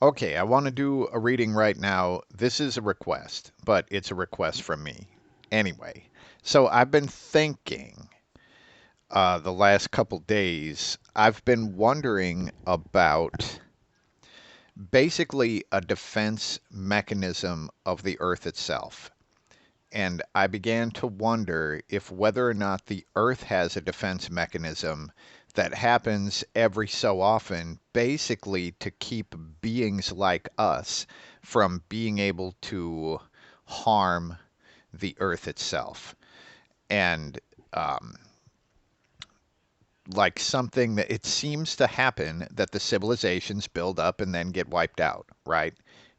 Okay, I want to do a reading right now. This is a request, but it's a request from me. Anyway, so I've been thinking the last couple days, I've been wondering about basically a defense mechanism of the Earth itself. And I began to wonder if whether or not the Earth has a defense mechanism that happens every so often, basically to keep beings like us from being able to harm the Earth itself. And um, like something that it seems to happen that the civilizations build up and then get wiped out, right?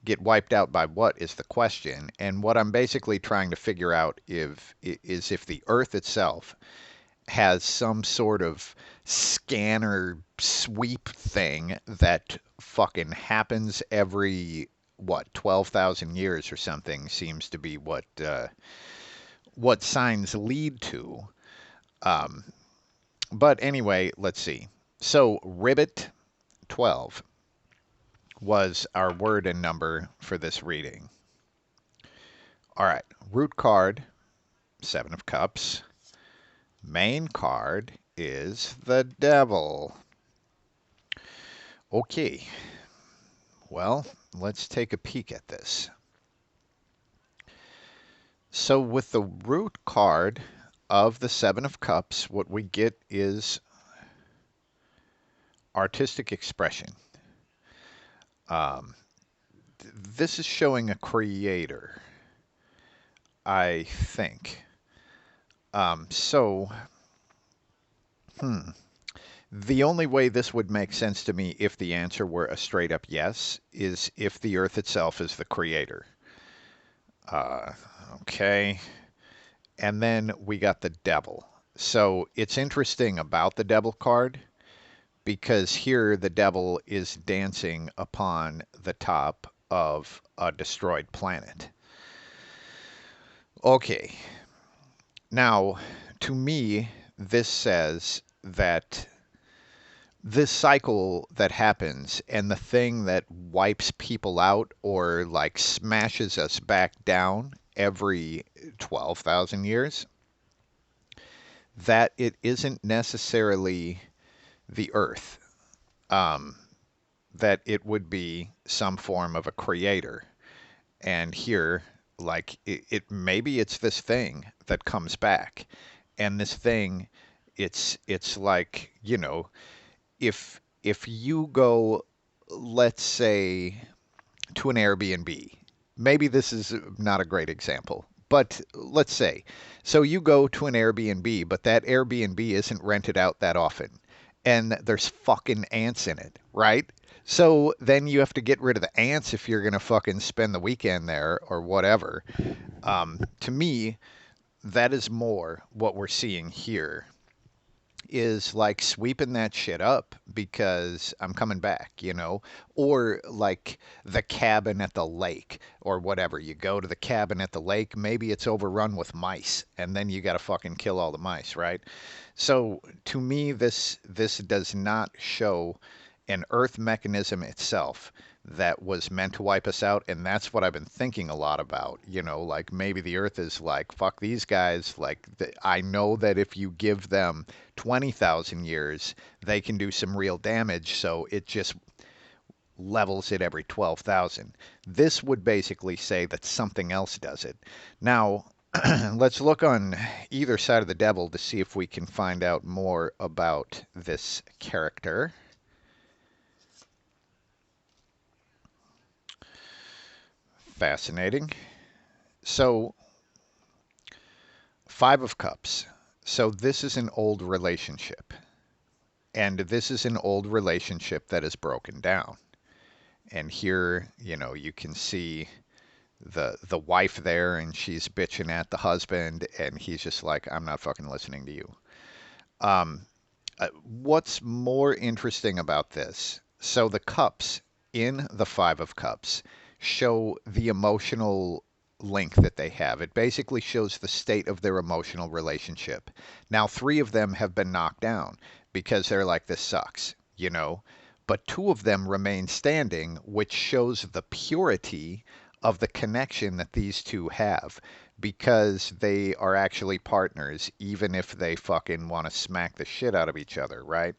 Get wiped out by what is the question. And what I'm basically trying to figure out is if the Earth itself has some sort of scanner sweep thing that fucking happens every what 12,000 years or something seems to be what signs lead to. Um, but anyway, let's see. So Ribbit 12 was our word and number for this reading. All right, root card, Seven of Cups. Main card is the Devil. Okay, well, let's take a peek at this. So with the root card of the Seven of Cups, what we get is artistic expression. Um, this is showing a creator, I think. So, hmm. The only way this would make sense to me if the answer were a straight up yes is if the Earth itself is the creator. Uh, okay. And then we got the Devil. So it's interesting about the Devil card because here the Devil is dancing upon the top of a destroyed planet. Okay. Now, to me, this says that this cycle that happens and the thing that wipes people out or like smashes us back down every 12,000 years, that it isn't necessarily the earth, um, that it would be some form of a creator. And here, like it maybe it's this thing that comes back, and this thing, it's like, if you go, let's say, to an Airbnb, maybe this is not a great example, but let's say, so you go to an Airbnb, but that Airbnb isn't rented out that often, and there's fucking ants in it, right? So then you have to get rid of the ants if you're gonna fucking spend the weekend there or whatever. To me, that is more what we're seeing here is like sweeping that shit up because I'm coming back, or like the cabin at the lake or whatever. You go to the cabin at the lake, maybe it's overrun with mice, and then you got to fucking kill all the mice, right? So to me, this does not show an Earth mechanism itself that was meant to wipe us out, and that's what I've been thinking a lot about. Like maybe the Earth is like, fuck these guys. Like I know that if you give them 20,000 years, they can do some real damage, so it just levels it every 12,000. This would basically say that something else does it. Now, let's look on either side of the devil to see if we can find out more about this character. Fascinating. So, Five of Cups. So, this is an old relationship. And this is an old relationship that is broken down. And here, you can see the wife there and she's bitching at the husband and he's just like, I'm not fucking listening to you. Um, what's more interesting about this? So the cups in the Five of Cups show the emotional link that they have. It basically shows the state of their emotional relationship. Now, three of them have been knocked down because they're like, this sucks, but two of them remain standing, which shows the purity of the connection that these two have because they are actually partners, even if they fucking want to smack the shit out of each other, right?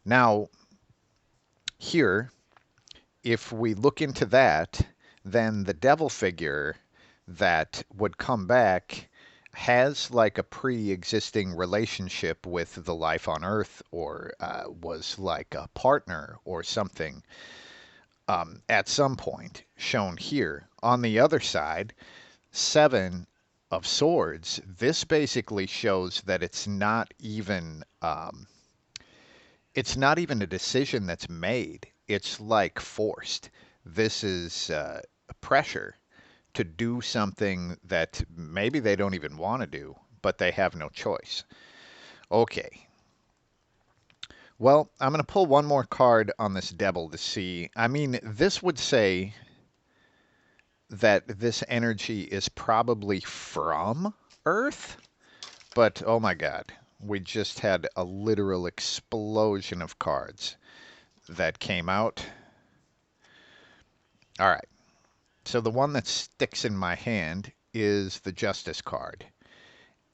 Now, here, if we look into that, then the devil figure that would come back has like a pre-existing relationship with the life on Earth, or was like a partner or something at some point, shown here. On the other side, Seven of Swords, this basically shows that it's not even a decision that's made. It's like forced. This is pressure to do something that maybe they don't even want to do, but they have no choice. Okay. Well, I'm going to pull one more card on this devil to see. I mean, this would say that this energy is probably from Earth, but oh my God, we just had a literal explosion of cards that came out. All right. So the one that sticks in my hand is the Justice card.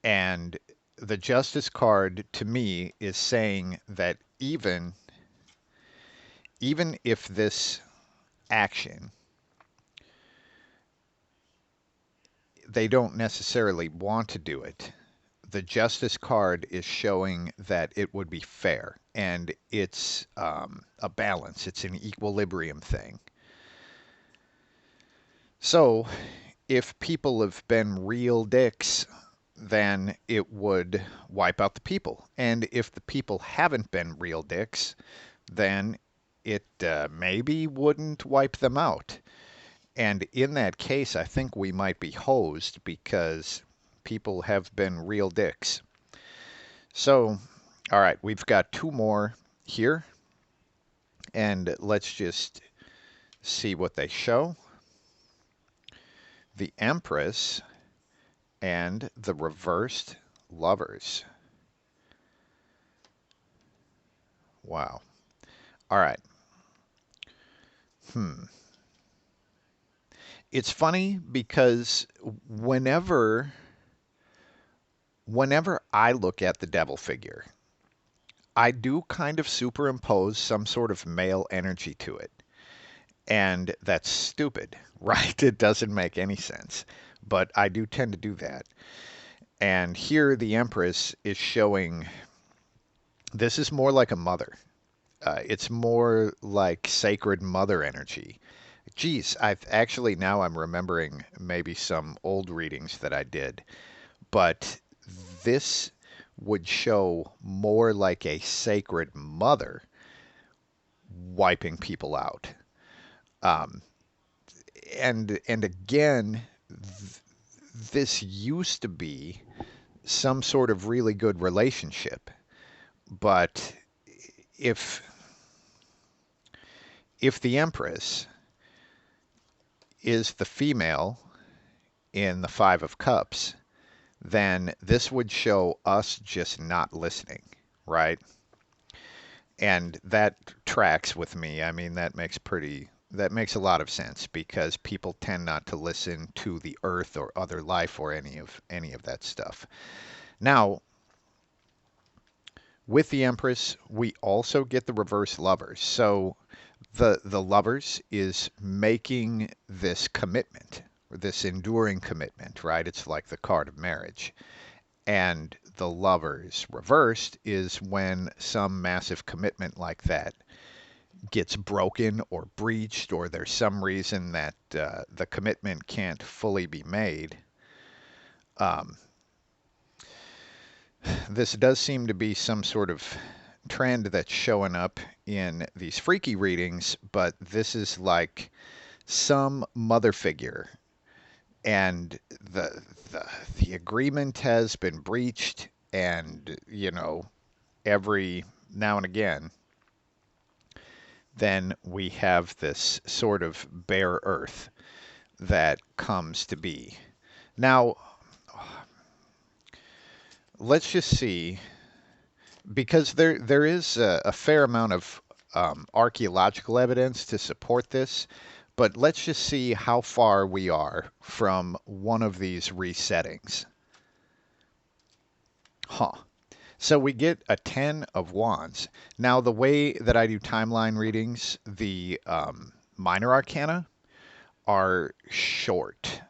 And the Justice card to me is saying that even if this action they don't necessarily want to do it, the Justice card is showing that it would be fair and it's a balance. It's an equilibrium thing. So if people have been real dicks, then it would wipe out the people. And if the people haven't been real dicks, then it maybe wouldn't wipe them out. And in that case, I think we might be hosed because people have been real dicks. So, all right, we've got two more here. And let's just see what they show. The Empress and the reversed Lovers. Wow. All right. It's funny because whenever I look at the devil figure, I do kind of superimpose some sort of male energy to it. And that's stupid, right? It doesn't make any sense. But I do tend to do that. And here the Empress is showing this is more like a mother. It's more like sacred mother energy. Geez, I've actually now I'm remembering maybe some old readings that I did, but this would show more like a sacred mother wiping people out. Um, and again, this used to be some sort of really good relationship, but if if the Empress is the female in the Five of Cups, then this would show us just not listening, right? And that tracks with me. I mean, that makes a lot of sense because people tend not to listen to the earth or other life or any of that stuff. Now, with the Empress, we also get the reverse Lovers. So the Lovers is making this commitment, this enduring commitment, right? It's like the card of marriage. And the Lovers reversed is when some massive commitment like that gets broken or breached, or there's some reason that the commitment can't fully be made. Um, this does seem to be some sort of trend that's showing up in these freaky readings, but this is like some mother figure, and the agreement has been breached, and every now and again, then we have this sort of bare earth that comes to be. Now, let's just see, because there is a fair amount of archaeological evidence to support this, but let's just see how far we are from one of these resettings. Huh. So we get a 10 of wands. Now, the way that I do timeline readings, the minor arcana are short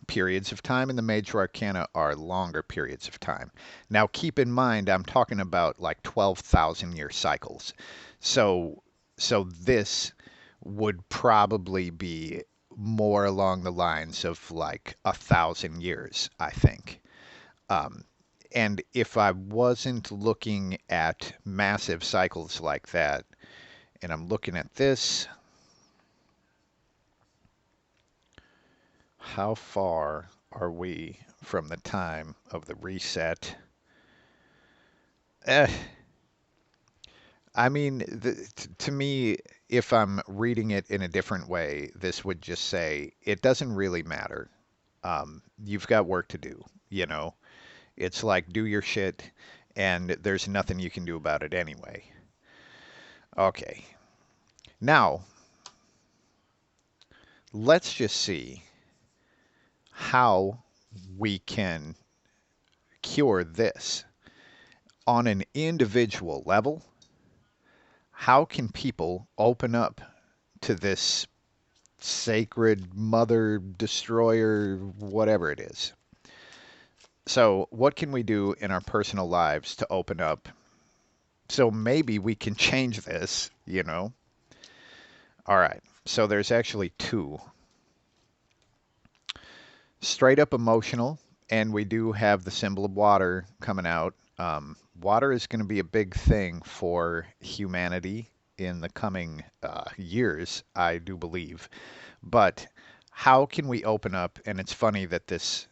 periods of time, and the major arcana are longer periods of time. Now, keep in mind, I'm talking about like 12,000 year cycles. So, so this would probably be more along the lines of like 1,000 years, I think. Um, and if I wasn't looking at massive cycles like that, and I'm looking at this, how far are we from the time of the reset? Eh, I mean, to me, if I'm reading it in a different way, this would just say it doesn't really matter. You've got work to do, you know? It's like do your shit, and there's nothing you can do about it anyway. Okay. Now, let's just see how we can cure this on an individual level. How can people open up to this sacred mother destroyer, whatever it is? So, what can we do in our personal lives to open up? So maybe we can change this, you know? All right. So there's actually two. Straight up emotional, and we do have the symbol of water coming out. Water is going to be a big thing for humanity in the coming years, I do believe. But how can we open up? And it's funny that this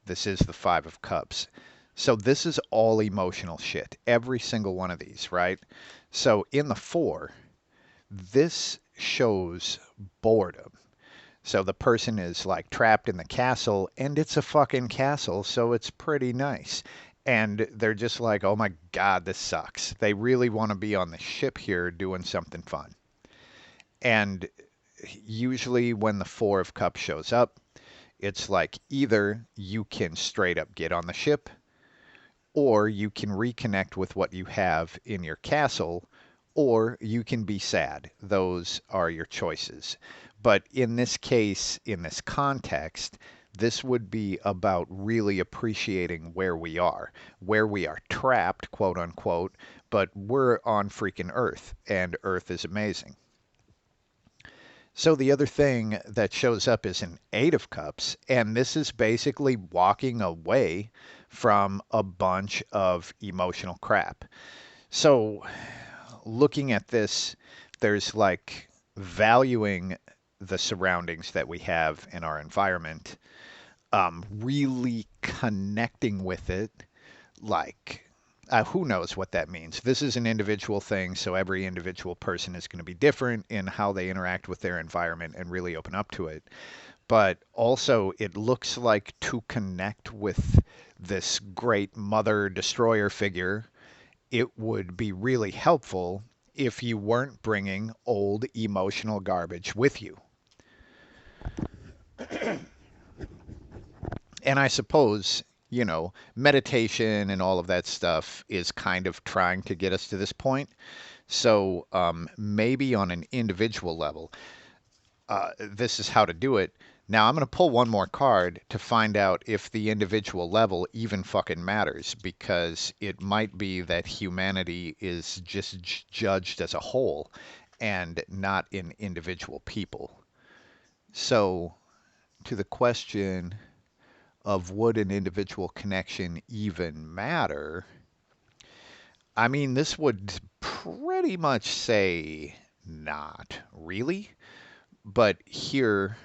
is the Five of Cups. So this is all emotional shit. Every single one of these, right? So in the four, this shows boredom. So the person is like trapped in the castle, and it's a fucking castle, so it's pretty nice. And they're just like, oh my God, this sucks. They really want to be on the ship here doing something fun. And usually when the Four of Cups shows up, it's like either you can straight up get on the ship, or you can reconnect with what you have in your castle, or you can be sad. Those are your choices. But in this case, in this context, this would be about really appreciating where we are trapped, quote unquote, but we're on freaking Earth, and Earth is amazing. So the other thing that shows up is an Eight of Cups, and this is basically walking away from a bunch of emotional crap. So looking at this, there's like valuing the surroundings that we have in our environment, really connecting with it, like who knows what that means? This is an individual thing, so every individual person is going to be different in how they interact with their environment and really open up to it. But also, it looks like to connect with this great mother destroyer figure, it would be really helpful if you weren't bringing old emotional garbage with you. And I suppose, meditation and all of that stuff is kind of trying to get us to this point. So maybe on an individual level, this is how to do it. Now I'm going to pull one more card to find out if the individual level even fucking matters, because it might be that humanity is just judged as a whole and not in individual people. So, to the question of would an individual connection even matter, I mean, this would pretty much say not really. But here,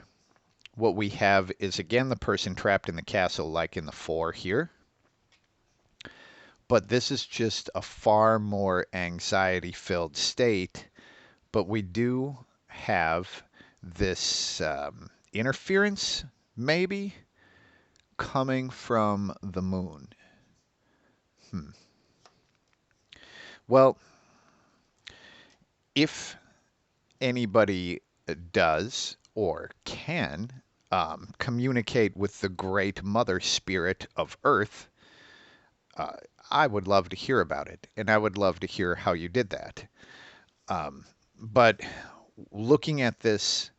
what we have is again the person trapped in the castle, like in the four here. But this is just a far more anxiety filled state. But we do have this interference, maybe, coming from the moon. Hmm. Well, if anybody does or can communicate with the great mother spirit of Earth, uh, I would love to hear about it, and I would love to hear how you did that. Um, but looking at this,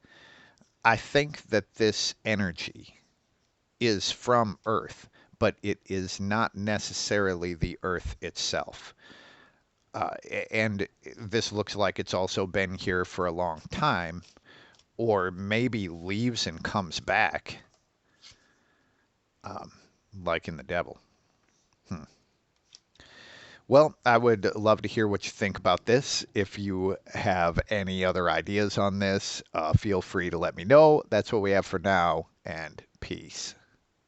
I think that this energy is from Earth, but it is not necessarily the Earth itself. And this looks like it's also been here for a long time, or maybe leaves and comes back, um, like in the Devil. Hmm. Well, I would love to hear what you think about this. If you have any other ideas on this, feel free to let me know. That's what we have for now, and peace.